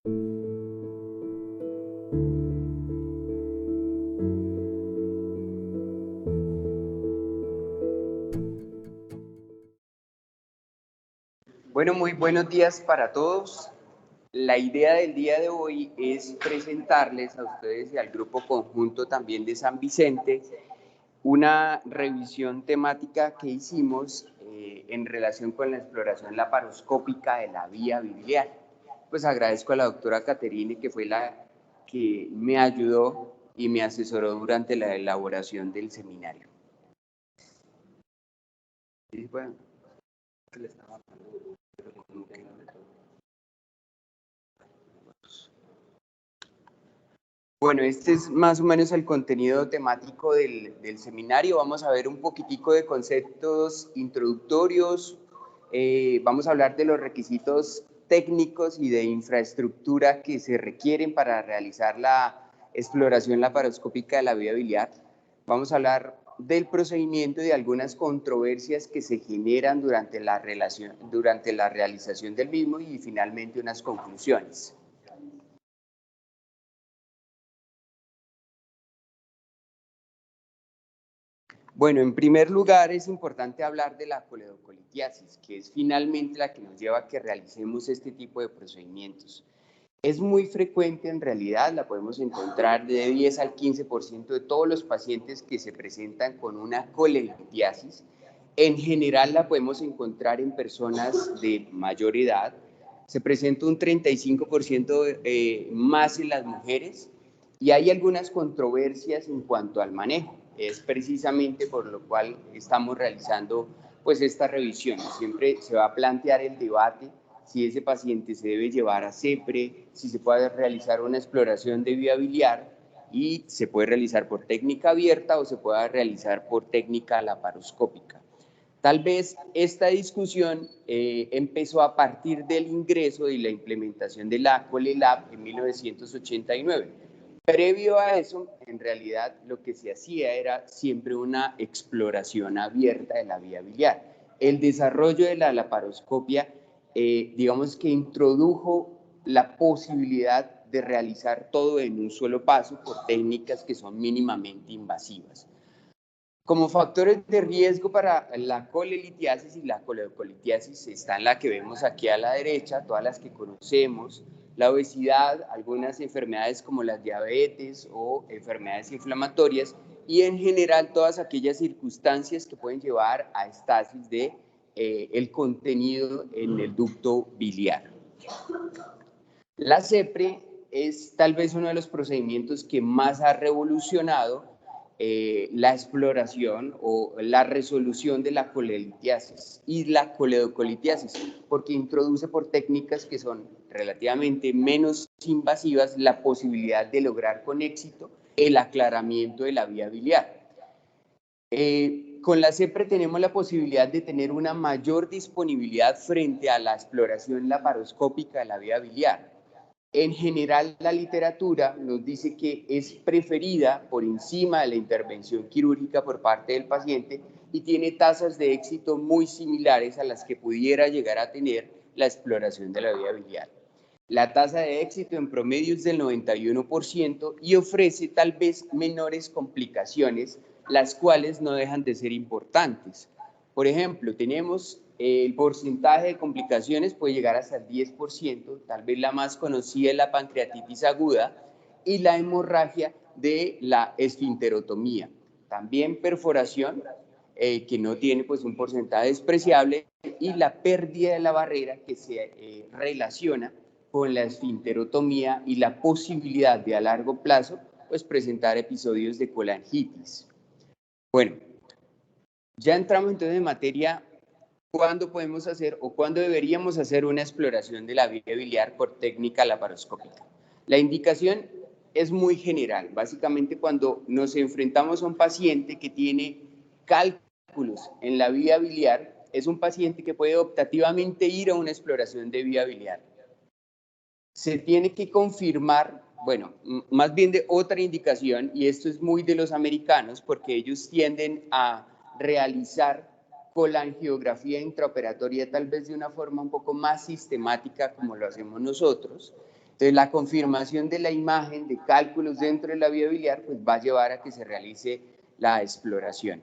Bueno, muy buenos días para todos. La idea del día de hoy es presentarles a ustedes y al grupo conjunto también de San Vicente una revisión temática que hicimos en relación con la exploración laparoscópica de la vía biliar. Pues agradezco a la doctora Caterine, que fue la que me ayudó y me asesoró durante la elaboración del seminario. Sí, bueno, le estaba hablando, pero como que no le toca. Bueno, este es más o menos el contenido temático del seminario. Vamos a ver un poquitico de conceptos introductorios, vamos a hablar de los requisitos técnicos y de infraestructura que se requieren para realizar la exploración laparoscópica de la vía biliar. Vamos a hablar del procedimiento y de algunas controversias que se generan durante la realización del mismo y finalmente unas conclusiones. Bueno, en primer lugar es importante hablar de la coledocolitiasis, que es finalmente la que nos lleva a que realicemos este tipo de procedimientos. Es muy frecuente en realidad, la podemos encontrar de 10 al 15% de todos los pacientes que se presentan con una coledocolitiasis. En general la podemos encontrar en personas de mayor edad, se presenta un 35% más en las mujeres y hay algunas controversias en cuanto al manejo. Es precisamente por lo cual estamos realizando pues esta revisión. Siempre se va a plantear el debate si ese paciente se debe llevar a CEPRE, si se puede realizar una exploración de vía biliar y se puede realizar por técnica abierta o se puede realizar por técnica laparoscópica. Tal vez esta discusión empezó a partir del ingreso y la implementación de la ColeLab en 1989. Previo a eso, en realidad, lo que se hacía era siempre una exploración abierta de la vía biliar. El desarrollo de la laparoscopia, digamos que introdujo la posibilidad de realizar todo en un solo paso por técnicas que son mínimamente invasivas. Como factores de riesgo para la colelitiasis y la coledocolitiasis están la que vemos aquí a la derecha, todas las que conocemos, la obesidad, algunas enfermedades como las diabetes o enfermedades inflamatorias y en general todas aquellas circunstancias que pueden llevar a estasis de el contenido en el ducto biliar. La CEPRE es tal vez uno de los procedimientos que más ha revolucionado la exploración o la resolución de la colelitiasis y la coledocolitiasis, porque introduce por técnicas que son relativamente menos invasivas la posibilidad de lograr con éxito el aclaramiento de la vía biliar. Con la CEPRE tenemos la posibilidad de tener una mayor disponibilidad frente a la exploración laparoscópica de la vía biliar. En general, la literatura nos dice que es preferida por encima de la intervención quirúrgica por parte del paciente y tiene tasas de éxito muy similares a las que pudiera llegar a tener la exploración de la vía biliar. La tasa de éxito en promedio es del 91% y ofrece tal vez menores complicaciones, las cuales no dejan de ser importantes. Por ejemplo, tenemos el porcentaje de complicaciones puede llegar hasta el 10%, tal vez la más conocida es la pancreatitis aguda y la hemorragia de la esfinterotomía. También perforación, que no tiene pues un porcentaje despreciable, y la pérdida de la barrera que se relaciona con la esfinterotomía y la posibilidad de a largo plazo pues presentar episodios de colangitis. Bueno, ya entramos entonces en materia. ¿Cuándo podemos hacer o cuándo deberíamos hacer una exploración de la vía biliar por técnica laparoscópica? La indicación es muy general, básicamente cuando nos enfrentamos a un paciente que tiene cálculos en la vía biliar, es un paciente que puede optativamente ir a una exploración de vía biliar. Se tiene que confirmar, bueno, más bien de otra indicación, y esto es muy de los americanos porque ellos tienden a realizar colangiografía intraoperatoria tal vez de una forma un poco más sistemática como lo hacemos nosotros. Entonces, la confirmación de la imagen de cálculos dentro de la vía biliar pues, va a llevar a que se realice la exploración.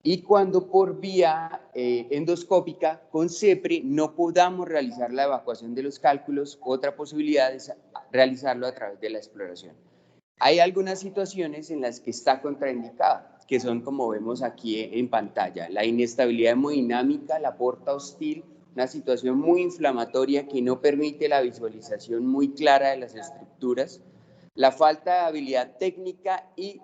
Y cuando por vía endoscópica con CEPRE no podamos realizar la evacuación de los cálculos, otra posibilidad es realizarlo a través de la exploración. Hay algunas situaciones en las que está contraindicada, que son como vemos aquí en pantalla, la inestabilidad hemodinámica, la porta hostil, una situación muy inflamatoria que no permite la visualización muy clara de las estructuras, la falta de habilidad técnica y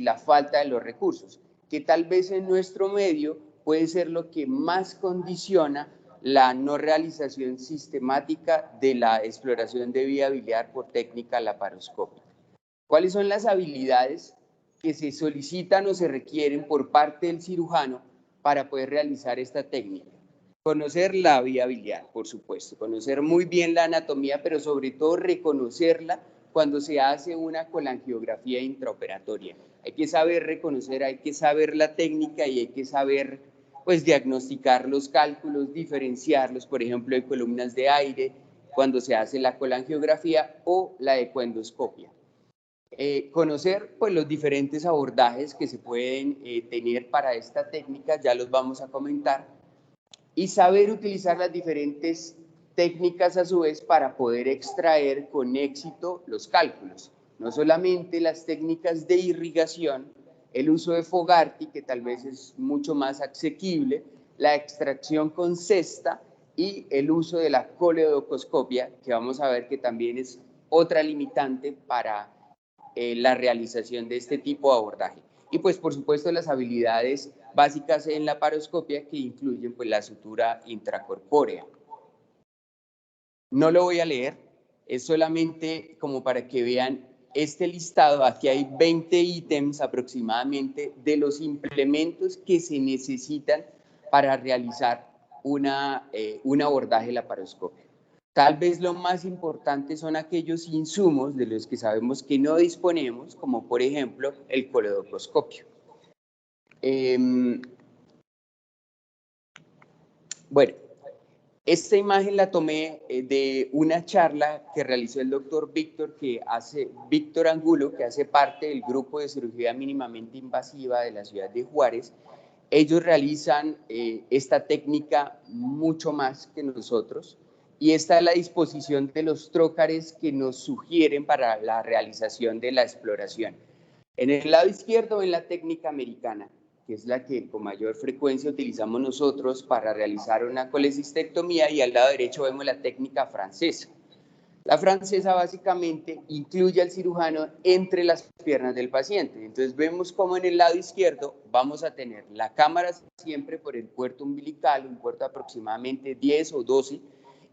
la falta de los recursos, que tal vez en nuestro medio puede ser lo que más condiciona la no realización sistemática de la exploración de vía biliar por técnica laparoscópica. ¿Cuáles son las habilidades que se solicitan o se requieren por parte del cirujano para poder realizar esta técnica? Conocer la vía biliar, por supuesto, conocer muy bien la anatomía, pero sobre todo reconocerla cuando se hace una colangiografía intraoperatoria. Hay que saber reconocer, hay que saber la técnica y hay que saber pues diagnosticar los cálculos, diferenciarlos, por ejemplo, de columnas de aire, cuando se hace la colangiografía o la ecoendoscopia. Conocer pues, los diferentes abordajes que se pueden tener para esta técnica, ya los vamos a comentar, y saber utilizar las diferentes técnicas a su vez para poder extraer con éxito los cálculos. No solamente las técnicas de irrigación, el uso de Fogarty, que tal vez es mucho más asequible, la extracción con cesta y el uso de la coledocoscopia, que vamos a ver que también es otra limitante para la realización de este tipo de abordaje. Y pues por supuesto las habilidades básicas en la paroscopia que incluyen pues la sutura intracorpórea. No lo voy a leer, es solamente como para que vean este listado. Aquí hay 20 ítems aproximadamente de los implementos que se necesitan para realizar un abordaje laparoscópico. Tal vez lo más importante son aquellos insumos de los que sabemos que no disponemos, como por ejemplo el coledocoscopio. Bueno, esta imagen la tomé de una charla que realizó el doctor Víctor Angulo, que hace parte del grupo de cirugía mínimamente invasiva de la ciudad de Juárez. Ellos realizan esta técnica mucho más que nosotros y esta es la disposición de los trócares que nos sugieren para la realización de la exploración. En el lado izquierdo ven la técnica americana, que es la que con mayor frecuencia utilizamos nosotros para realizar una colecistectomía, y al lado derecho vemos la técnica francesa. La francesa básicamente incluye al cirujano entre las piernas del paciente. Entonces vemos cómo en el lado izquierdo vamos a tener la cámara siempre por el puerto umbilical, un puerto aproximadamente 10 o 12,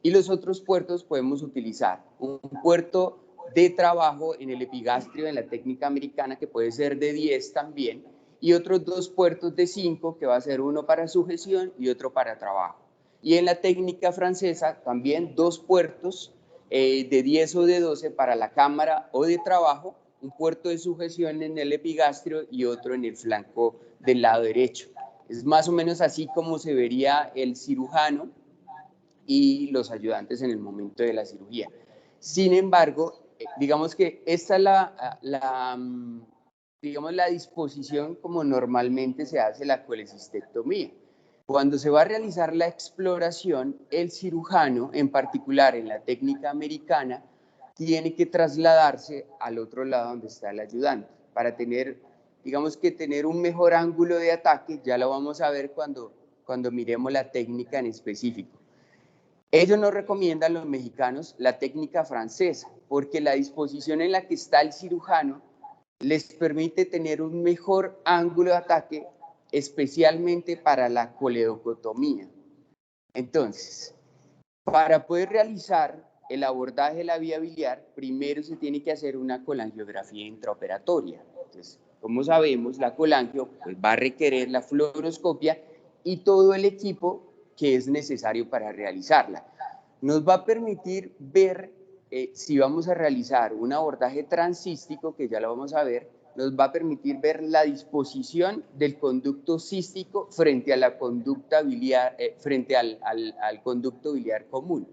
y los otros puertos podemos utilizar un puerto de trabajo en el epigastrio en la técnica americana que puede ser de 10 también, y otros dos puertos de 5 que va a ser uno para sujeción y otro para trabajo. Y en la técnica francesa también dos puertos de 10 o de 12 para la cámara o de trabajo, un puerto de sujeción en el epigastrio y otro en el flanco del lado derecho. Es más o menos así como se vería el cirujano y los ayudantes en el momento de la cirugía. Sin embargo, digamos que esta es la disposición como normalmente se hace la colecistectomía. Cuando se va a realizar la exploración, el cirujano, en particular en la técnica americana, tiene que trasladarse al otro lado donde está el ayudante para tener, digamos que tener un mejor ángulo de ataque. Ya lo vamos a ver cuando miremos la técnica en específico. Ellos nos recomiendan, los mexicanos, la técnica francesa, porque la disposición en la que está el cirujano les permite tener un mejor ángulo de ataque, especialmente para la coledocotomía. Entonces, para poder realizar el abordaje de la vía biliar, primero se tiene que hacer una colangiografía intraoperatoria. Entonces, como sabemos, la colangio pues, va a requerir la fluoroscopia y todo el equipo que es necesario para realizarla. Nos va a permitir ver si vamos a realizar un abordaje transcístico, que ya lo vamos a ver, nos va a permitir ver la disposición del conducto cístico frente a la conducta biliar, frente al conducto biliar común.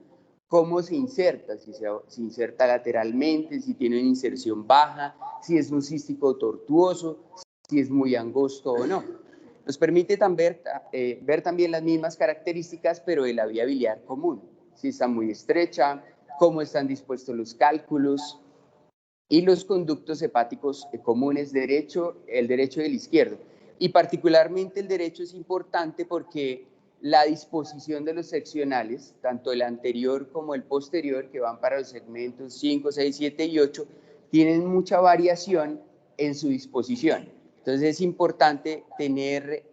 cómo se inserta, si se inserta lateralmente, si tiene una inserción baja, si es un cístico tortuoso, si es muy angosto o no. Nos permite ver también las mismas características, pero de la vía biliar común, si está muy estrecha, cómo están dispuestos los cálculos y los conductos hepáticos comunes, el derecho y el izquierdo. Y particularmente el derecho es importante porque la disposición de los seccionales, tanto el anterior como el posterior, que van para los segmentos 5, 6, 7 y 8, tienen mucha variación en su disposición. Entonces es importante tener,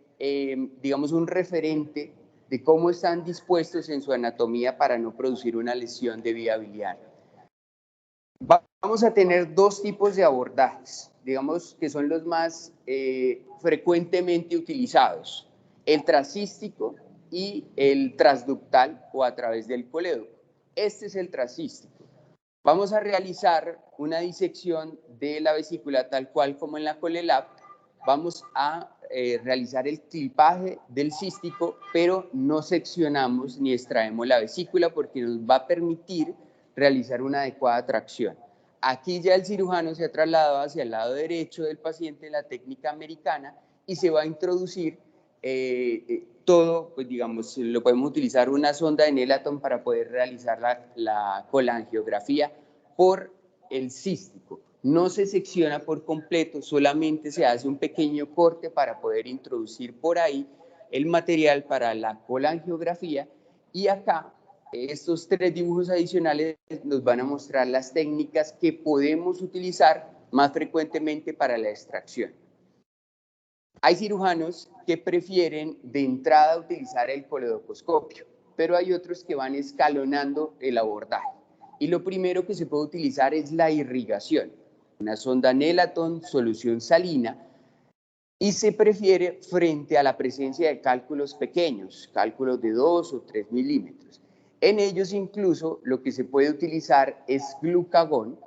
digamos, un referente de cómo están dispuestos en su anatomía para no producir una lesión de vía biliar. Vamos a tener dos tipos de abordajes, digamos que son los más frecuentemente utilizados, el trascístico y el transductal o a través del colédoco. Este es el trascístico. Vamos a realizar una disección de la vesícula tal cual como en la ColeLab. Vamos a realizar el clipaje del cístico, pero no seccionamos ni extraemos la vesícula porque nos va a permitir realizar una adecuada tracción. Aquí ya el cirujano se ha trasladado hacia el lado derecho del paciente, la técnica americana, y se va a introducir todo, pues digamos, lo podemos utilizar una sonda de Nelaton para poder realizar la colangiografía por el cístico. No se secciona por completo, solamente se hace un pequeño corte para poder introducir por ahí el material para la colangiografía, y acá estos tres dibujos adicionales nos van a mostrar las técnicas que podemos utilizar más frecuentemente para la extracción. Hay cirujanos que prefieren de entrada utilizar el coledocoscopio, pero hay otros que van escalonando el abordaje. Y lo primero que se puede utilizar es la irrigación, una sonda Nelaton, solución salina, y se prefiere frente a la presencia de cálculos pequeños, cálculos de 2 o 3 milímetros. En ellos incluso lo que se puede utilizar es glucagón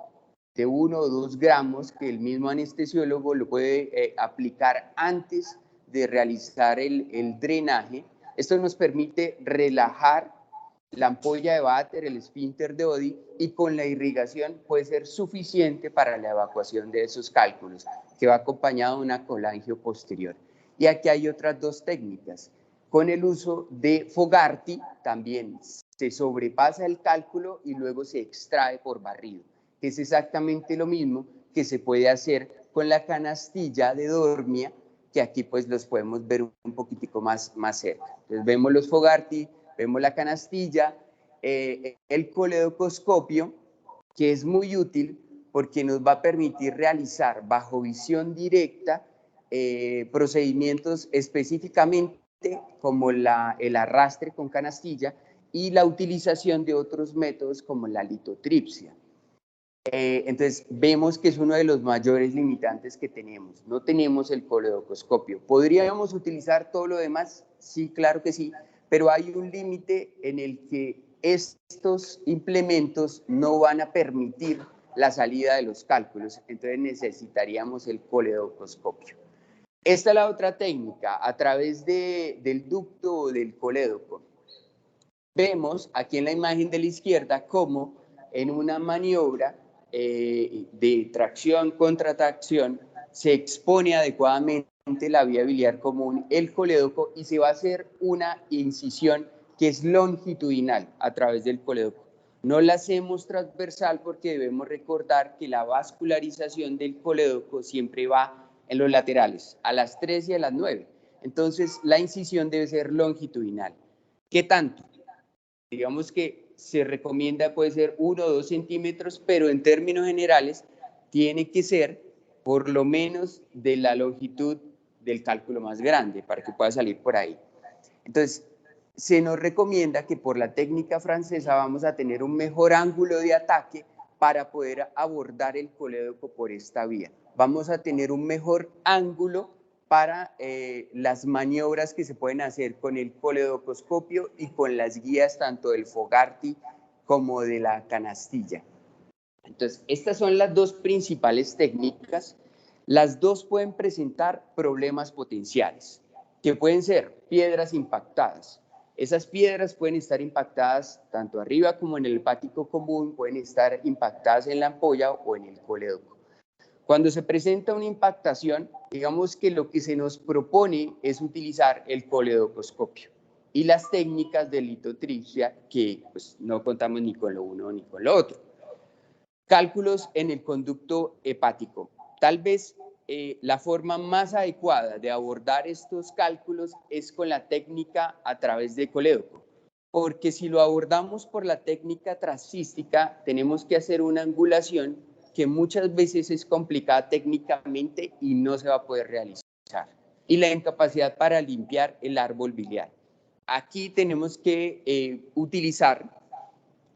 de 1 o 2 gramos que el mismo anestesiólogo lo puede aplicar antes de realizar el drenaje. Esto nos permite relajar la ampolla de váter, el esfínter de Oddi, y con la irrigación puede ser suficiente para la evacuación de esos cálculos, que va acompañado de una colangio posterior. Y aquí hay otras dos técnicas. Con el uso de Fogarty también se sobrepasa el cálculo y luego se extrae por barrido, que es exactamente lo mismo que se puede hacer con la canastilla de Dormia, que aquí pues los podemos ver un poquitico más cerca. Entonces vemos los Fogarty, vemos la canastilla, el coledocoscopio, que es muy útil porque nos va a permitir realizar bajo visión directa procedimientos específicamente como el arrastre con canastilla y la utilización de otros métodos como la litotripsia. Entonces vemos que es uno de los mayores limitantes que tenemos. No tenemos el coledocoscopio. ¿Podríamos utilizar todo lo demás? Sí, claro que sí, pero hay un límite en el que estos implementos no van a permitir la salida de los cálculos, entonces necesitaríamos el coledocoscopio. Esta es la otra técnica, a través del ducto o del colédoco. Vemos aquí en la imagen de la izquierda cómo en una maniobra de tracción contra tracción se expone adecuadamente la vía biliar común, el colédoco, y se va a hacer una incisión que es longitudinal a través del colédoco. No la hacemos transversal porque debemos recordar que la vascularización del colédoco siempre va en los laterales, a las 3 y a las 9. Entonces, la incisión debe ser longitudinal. ¿Qué tanto? Digamos que se recomienda, puede ser 1 o 2 centímetros, pero en términos generales tiene que ser por lo menos de la longitud del cálculo más grande para que pueda salir por ahí. Entonces, se nos recomienda que por la técnica francesa vamos a tener un mejor ángulo de ataque para poder abordar el colédoco por esta vía. Vamos a tener un mejor ángulo para las maniobras que se pueden hacer con el coledocoscopio y con las guías tanto del Fogarty como de la canastilla. Entonces, estas son las dos principales técnicas. Las dos pueden presentar problemas potenciales, que pueden ser piedras impactadas. Esas piedras pueden estar impactadas tanto arriba como en el hepático común, pueden estar impactadas en la ampolla o en el colédoco. Cuando se presenta una impactación, digamos que lo que se nos propone es utilizar el coledocoscopio y las técnicas de litotripsia, que pues, no contamos ni con lo uno ni con lo otro. Cálculos en el conducto hepático. Tal vez la forma más adecuada de abordar estos cálculos es con la técnica a través de colédoco, porque si lo abordamos por la técnica trascística, tenemos que hacer una angulación que muchas veces es complicada técnicamente y no se va a poder realizar. Y la incapacidad para limpiar el árbol biliar. Aquí tenemos que utilizar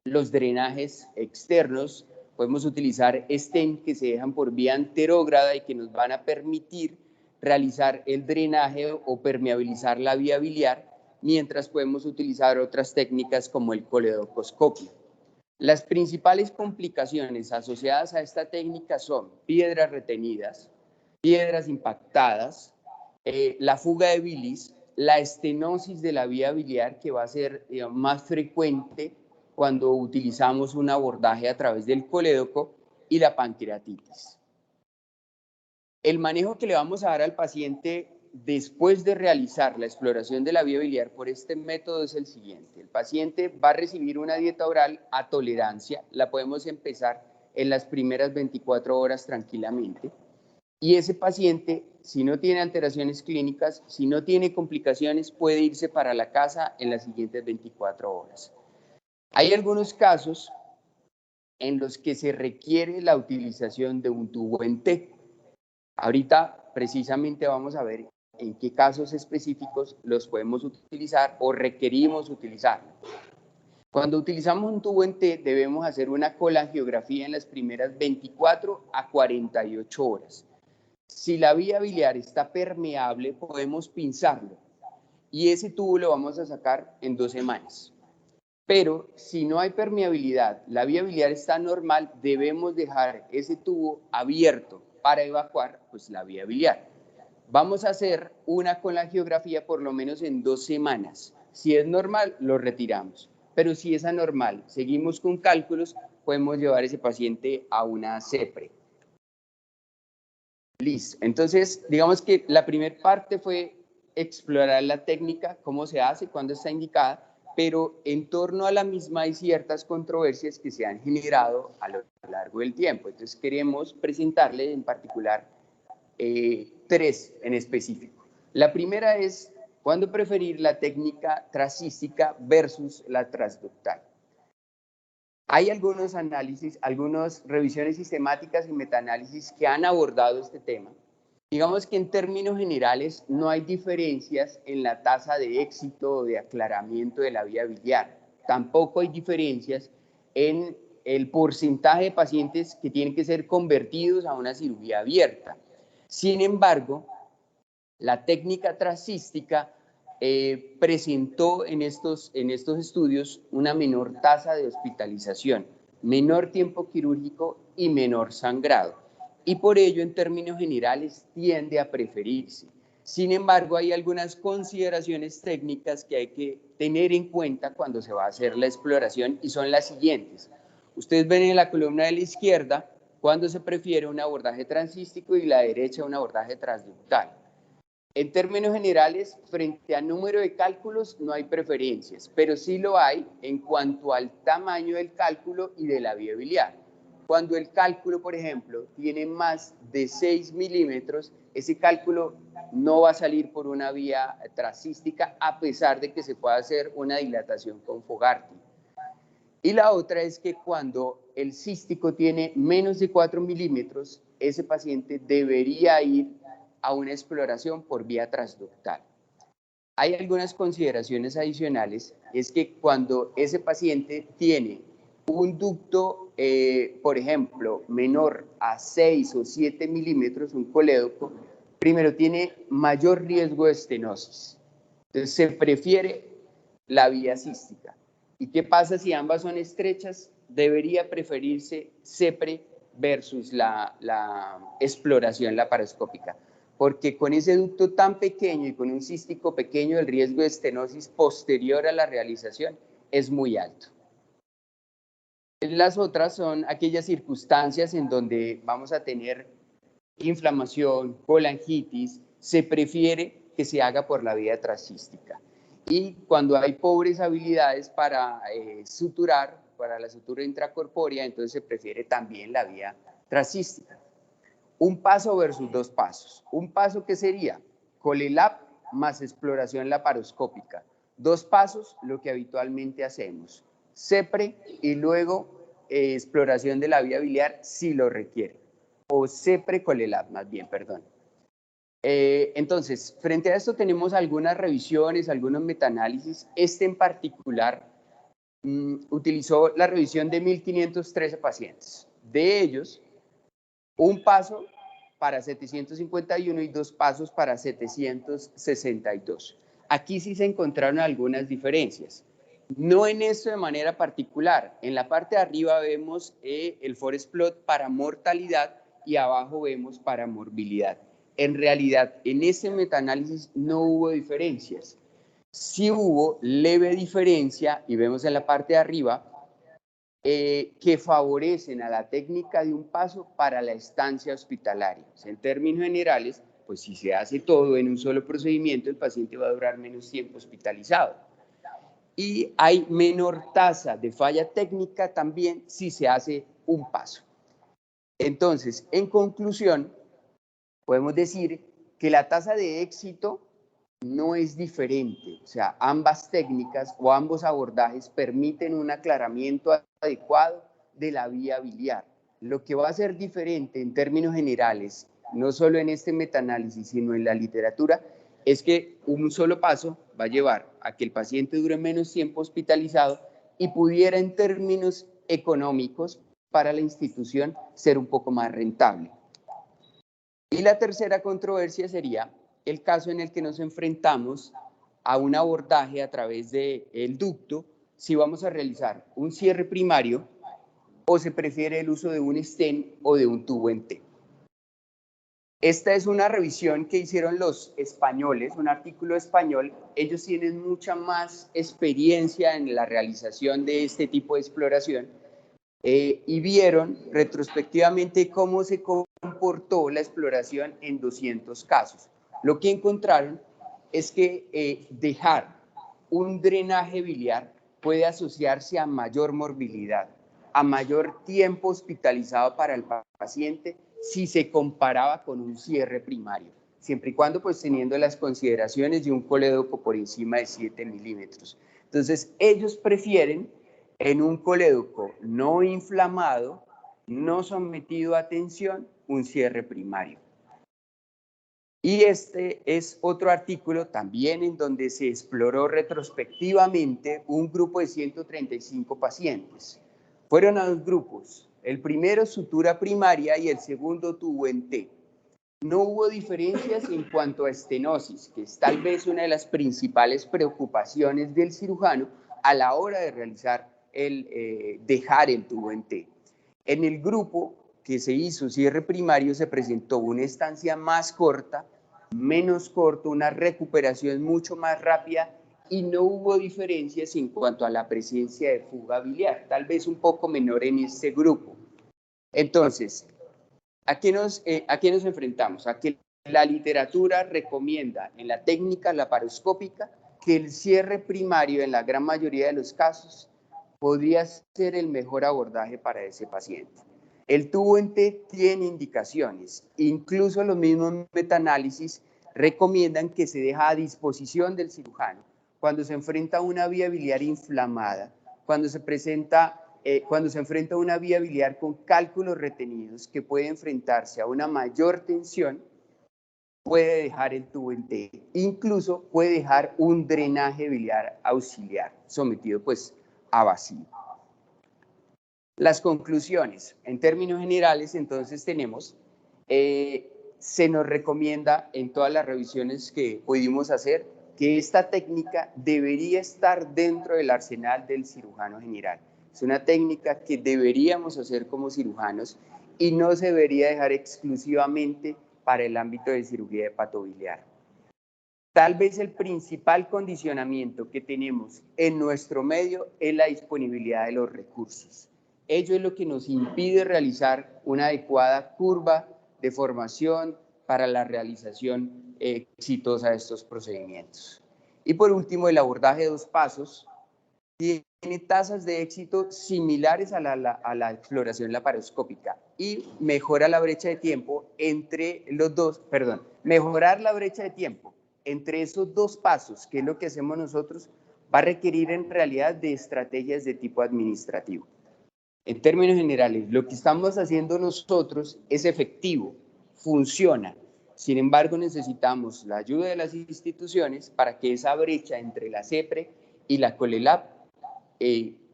los drenajes externos. Podemos utilizar stent que se dejan por vía anterógrada y que nos van a permitir realizar el drenaje o permeabilizar la vía biliar, mientras podemos utilizar otras técnicas como el coledocoscopio. Las principales complicaciones asociadas a esta técnica son piedras retenidas, piedras impactadas, la fuga de bilis, la estenosis de la vía biliar, que va a ser más frecuente cuando utilizamos un abordaje a través del colédoco, y la pancreatitis. El manejo que le vamos a dar al paciente después de realizar la exploración de la vía biliar por este método es el siguiente. El paciente va a recibir una dieta oral a tolerancia, la podemos empezar en las primeras 24 horas tranquilamente, y ese paciente, si no tiene alteraciones clínicas, si no tiene complicaciones, puede irse para la casa en las siguientes 24 horas. Hay algunos casos en los que se requiere la utilización de un tubo en T. Ahorita precisamente vamos a ver en qué casos específicos los podemos utilizar o requerimos utilizarlo. Cuando utilizamos un tubo en T, debemos hacer una colangiografía en las primeras 24 a 48 horas. Si la vía biliar está permeable, podemos pinzarlo y ese tubo lo vamos a sacar en 2 semanas. Pero si no hay permeabilidad, la vía biliar está normal, debemos dejar ese tubo abierto para evacuar pues, la vía biliar. Vamos a hacer una colangiografía por lo menos en 2 semanas. Si es normal, lo retiramos. Pero si es anormal, seguimos con cálculos, podemos llevar a ese paciente a una CEPRE. Listo. Entonces, digamos que la primera parte fue explorar la técnica, cómo se hace, cuándo está indicada, pero en torno a la misma hay ciertas controversias que se han generado a lo largo del tiempo. Entonces, queremos presentarle en particular 3 en específico. La primera es cuándo preferir la técnica trascística versus la transductal. Hay algunos análisis, algunas revisiones sistemáticas y metaanálisis que han abordado este tema. Digamos que en términos generales no hay diferencias en la tasa de éxito o de aclaramiento de la vía biliar. Tampoco hay diferencias en el porcentaje de pacientes que tienen que ser convertidos a una cirugía abierta. Sin embargo, la técnica trascística presentó en estos estudios una menor tasa de hospitalización, menor tiempo quirúrgico y menor sangrado. Y por ello, en términos generales, tiende a preferirse. Sin embargo, hay algunas consideraciones técnicas que hay que tener en cuenta cuando se va a hacer la exploración y son las siguientes. Ustedes ven en la columna de la izquierda cuando se prefiere un abordaje transcístico y la derecha un abordaje transductal. En términos generales, frente al número de cálculos no hay preferencias, pero sí lo hay en cuanto al tamaño del cálculo y de la vía biliar. Cuando el cálculo, por ejemplo, tiene más de 6 milímetros, ese cálculo no va a salir por una vía trascística a pesar de que se pueda hacer una dilatación con Fogarty. Y la otra es que cuando el cístico tiene menos de 4 milímetros, ese paciente debería ir a una exploración por vía transductal. Hay algunas consideraciones adicionales, es que cuando ese paciente tiene un ducto, por ejemplo, menor a 6 o 7 milímetros, un colédoco, primero tiene mayor riesgo de estenosis. Entonces se prefiere la vía cística. ¿Y qué pasa si ambas son estrechas? Debería preferirse CEPRE versus la exploración laparoscópica. porque con ese ducto tan pequeño y con un cístico pequeño, el riesgo de estenosis posterior a la realización es muy alto. Las otras son aquellas circunstancias en donde vamos a tener inflamación, colangitis, se prefiere que se haga por la vía transcística. Y cuando hay pobres habilidades para suturar, para la sutura intracorpórea, entonces se prefiere también la vía transcística. Un paso versus 2 pasos. Un paso que sería ColeLab más exploración laparoscópica. 2 pasos, lo que habitualmente hacemos. CEPRE y luego exploración de la vía biliar si lo requiere. O CEPRE ColeLab, más bien, perdón. Entonces, frente a esto tenemos algunas revisiones, algunos metaanálisis. Este en particular utilizó la revisión de 1.513 pacientes. De ellos, un paso para 751 y 2 pasos para 762. Aquí sí se encontraron algunas diferencias. No en esto de manera particular. En la parte de arriba vemos el forest plot para mortalidad y abajo vemos para morbilidad. En realidad, en ese metaanálisis no hubo diferencias. Sí hubo leve diferencia, y vemos en la parte de arriba, que favorecen a la técnica de un paso para la estancia hospitalaria. O sea, en términos generales, pues si se hace todo en un solo procedimiento, el paciente va a durar menos tiempo hospitalizado. Y hay menor tasa de falla técnica también si se hace un paso. Entonces, en conclusión, podemos decir que la tasa de éxito no es diferente, o sea, ambas técnicas o ambos abordajes permiten un aclaramiento adecuado de la vía biliar. Lo que va a ser diferente en términos generales, no solo en este metaanálisis, sino en la literatura, es que un solo paso va a llevar a que el paciente dure menos tiempo hospitalizado y pudiera en términos económicos para la institución ser un poco más rentable. Y la tercera controversia sería el caso en el que nos enfrentamos a un abordaje a través del ducto, si vamos a realizar un cierre primario o se prefiere el uso de un stent o de un tubo en T. Esta es una revisión que hicieron los españoles, un artículo español. Ellos tienen mucha más experiencia en la realización de este tipo de exploración y vieron retrospectivamente cómo se comportó la exploración en 200 casos. Lo que encontraron es que dejar un drenaje biliar puede asociarse a mayor morbilidad, a mayor tiempo hospitalizado para el paciente si se comparaba con un cierre primario, siempre y cuando pues teniendo las consideraciones de un colédoco por encima de 7 milímetros. Entonces, ellos prefieren en un colédoco no inflamado, no sometido a tensión, un cierre primario. Y este es otro artículo también en donde se exploró retrospectivamente un grupo de 135 pacientes. Fueron a 2 grupos, el primero sutura primaria y el segundo tubo en T. No hubo diferencias en cuanto a estenosis, que es tal vez una de las principales preocupaciones del cirujano a la hora de realizar dejar el tubo en T. En el grupo que se hizo cierre primario se presentó una estancia más corta, menos corto, una recuperación mucho más rápida y no hubo diferencias en cuanto a la presencia de fuga biliar, tal vez un poco menor en este grupo. Entonces, ¿a qué nos enfrentamos? A que la literatura recomienda en la técnica laparoscópica que el cierre primario en la gran mayoría de los casos podría ser el mejor abordaje para ese paciente. El tubo en T tiene indicaciones, incluso los mismos metaanálisis recomiendan que se deja a disposición del cirujano cuando se enfrenta a una vía biliar inflamada, cuando se enfrenta a una vía biliar con cálculos retenidos que puede enfrentarse a una mayor tensión, puede dejar el tubo en T, incluso puede dejar un drenaje biliar auxiliar sometido pues a vacío. Las conclusiones, en términos generales, entonces tenemos, se nos recomienda en todas las revisiones que pudimos hacer que esta técnica debería estar dentro del arsenal del cirujano general. Es una técnica que deberíamos hacer como cirujanos y no se debería dejar exclusivamente para el ámbito de cirugía hepatobiliar. Tal vez el principal condicionamiento que tenemos en nuestro medio es la disponibilidad de los recursos. Ello es lo que nos impide realizar una adecuada curva de formación para la realización exitosa de estos procedimientos. Y por último, el abordaje de 2 pasos tiene tasas de éxito similares a la exploración laparoscópica y mejora la brecha de tiempo entre los dos, mejorar la brecha de tiempo entre esos 2 pasos, que es lo que hacemos nosotros, va a requerir en realidad de estrategias de tipo administrativo. En términos generales, lo que estamos haciendo nosotros es efectivo, funciona. Sin embargo, necesitamos la ayuda de las instituciones para que esa brecha entre la CEPRE y la COLELAP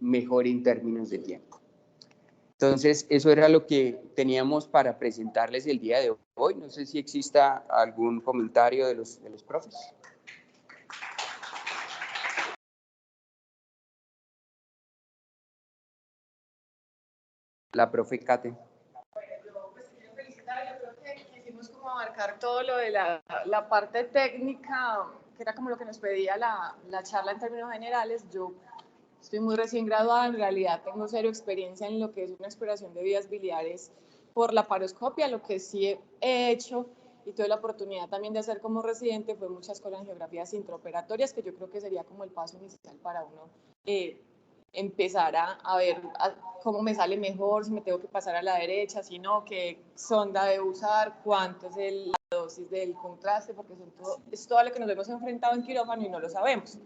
mejore en términos de tiempo. Entonces, eso era lo que teníamos para presentarles el día de hoy. No sé si exista algún comentario de los profes. La profe Kate. Bueno, pues quiero felicitar. Yo creo que quisimos como abarcar todo lo de la parte técnica, que era como lo que nos pedía la charla en términos generales. Yo estoy muy recién graduada, en realidad tengo cero experiencia en lo que es una exploración de vías biliares por laparoscopia. Lo que sí he hecho y tuve la oportunidad también de hacer como residente fue muchas colangiografías intraoperatorias, que yo creo que sería como el paso inicial para uno empezar a ver cómo me sale mejor, si me tengo que pasar a la derecha, si no, qué sonda debo usar, cuánto es la dosis del contraste, porque es todo lo que nos hemos enfrentado en quirófano y no lo sabemos.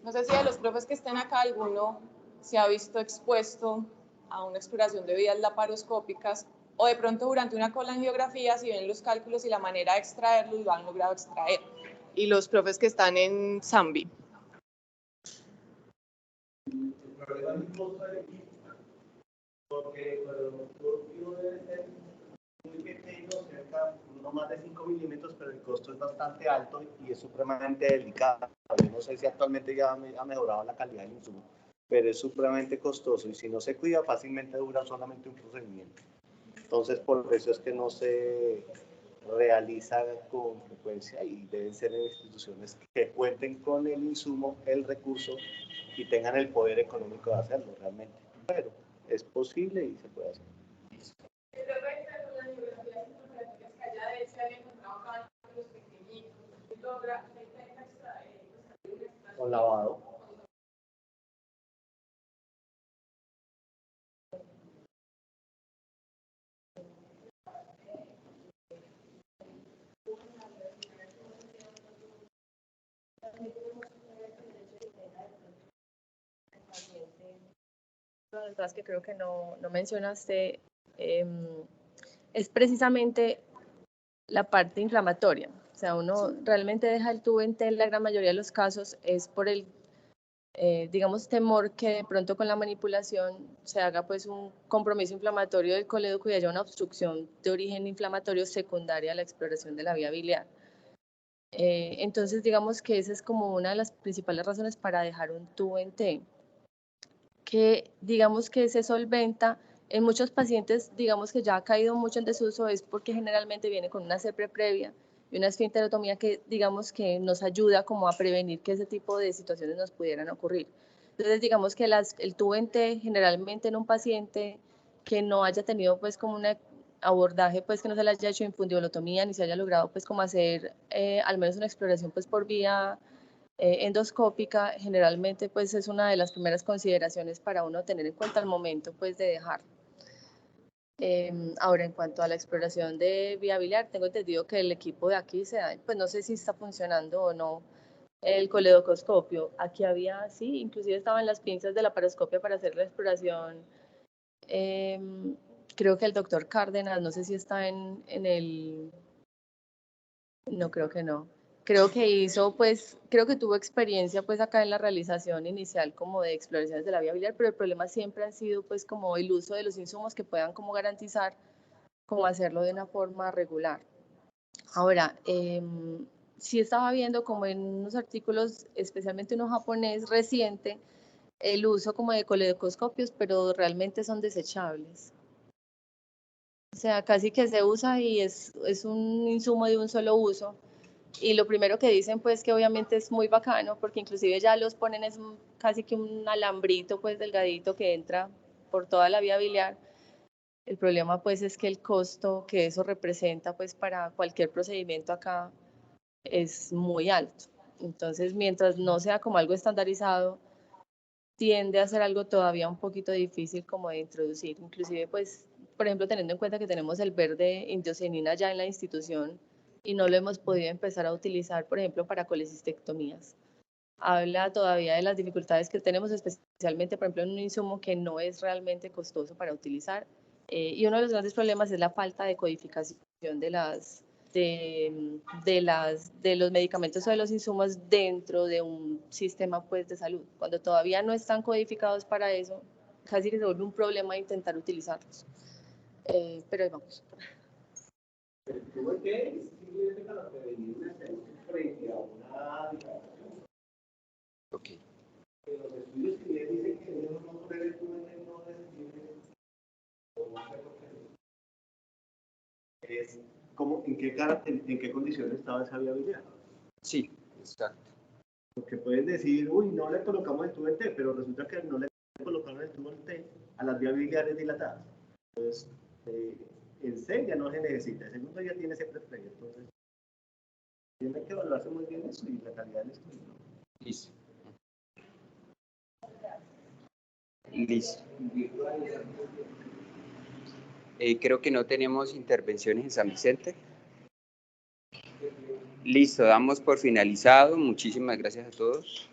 No sé si de los profes que estén acá alguno se ha visto expuesto a una exploración de vías laparoscópicas o de pronto durante una colangiografía, si ven los cálculos y la manera de extraerlos, lo han logrado extraer. Y los profes que están en Zambi. El problema es el costo del equipo, porque el productivo debe ser muy pequeño, cerca, no más de 5 milímetros, pero el costo es bastante alto y es supremamente delicado. Yo no sé si actualmente ya ha mejorado la calidad del insumo, pero es supremamente costoso y si no se cuida fácilmente dura solamente un procedimiento. Entonces, por eso es que no se realiza con frecuencia y deben ser instituciones que cuenten con el insumo, el recurso y tengan el poder económico de hacerlo realmente. Pero es posible y se puede hacer. Con lavado. Las que creo que no mencionaste es precisamente la parte inflamatoria. O sea, uno realmente deja el tubo en T en la gran mayoría de los casos es por el, digamos, temor que de pronto con la manipulación se haga pues un compromiso inflamatorio del colédoco y haya una obstrucción de origen inflamatorio secundaria a la exploración de la vía biliar. Entonces, digamos que esa es como una de las principales razones para dejar un tubo en T, que digamos que se solventa en muchos pacientes, digamos que ya ha caído mucho en desuso, es porque generalmente viene con una CEPRE previa y una esfinterotomía que digamos que nos ayuda como a prevenir que ese tipo de situaciones nos pudieran ocurrir. Entonces digamos que el tubo en T generalmente en un paciente que no haya tenido pues como un abordaje, pues que no se le haya hecho infundibulotomía ni se haya logrado pues como hacer al menos una exploración pues por vía endoscópica, generalmente pues es una de las primeras consideraciones para uno tener en cuenta al momento pues de dejar. Ahora, en cuanto a la exploración de vía biliar, tengo entendido que el equipo de aquí pues no sé si está funcionando o no el coledocoscopio. Aquí había, sí, inclusive estaban las pinzas de la paroscopia para hacer la exploración. Creo que el doctor Cárdenas, no sé si está en el... No, creo que no. Creo que hizo, pues, creo que tuvo experiencia, pues, acá en la realización inicial como de exploraciones de la vía biliar, pero el problema siempre ha sido, pues, como el uso de los insumos que puedan como garantizar cómo hacerlo de una forma regular. Ahora, sí estaba viendo como en unos artículos, especialmente uno japonés reciente, el uso como de coledocoscopios, pero realmente son desechables. sea, casi que se usa y es un insumo de un solo uso. Y lo primero que dicen, pues, que obviamente es muy bacano, porque inclusive ya los ponen, es casi que un alambrito, pues, delgadito que entra por toda la vía biliar. El problema, pues, es que el costo que eso representa, pues, para cualquier procedimiento acá es muy alto. Entonces, mientras no sea como algo estandarizado, tiende a ser algo todavía un poquito difícil como de introducir. Inclusive, pues, por ejemplo, teniendo en cuenta que tenemos el verde indiocenina ya en la institución y no lo hemos podido empezar a utilizar, por ejemplo, para colecistectomías. Habla todavía de las dificultades que tenemos, especialmente, por ejemplo, en un insumo que no es realmente costoso para utilizar. Y uno de los grandes problemas es la falta de codificación de los medicamentos o de los insumos dentro de un sistema, pues, de salud. Cuando todavía no están codificados para eso, casi que se vuelve un problema intentar utilizarlos. Pero ahí vamos. ¿Cómo que es simplemente para prevenir una enfermedad frente a una discapacidad? Ok. Los estudios que bien dicen que no poner el tubo no es sensible, es como en qué condiciones estaba esa viabilidad. Sí, exacto. Porque pueden decir, uy, no le colocamos el tubo en T, pero resulta que no le colocaron el tubo en T a las vías biliares dilatadas. Entonces, en C ya no se necesita, el segundo ya tiene ese preprevio. Entonces, tiene que evaluarse muy bien eso y la calidad del estudio. Listo. Listo. Creo que no tenemos intervenciones en San Vicente. Listo, damos por finalizado. Muchísimas gracias a todos.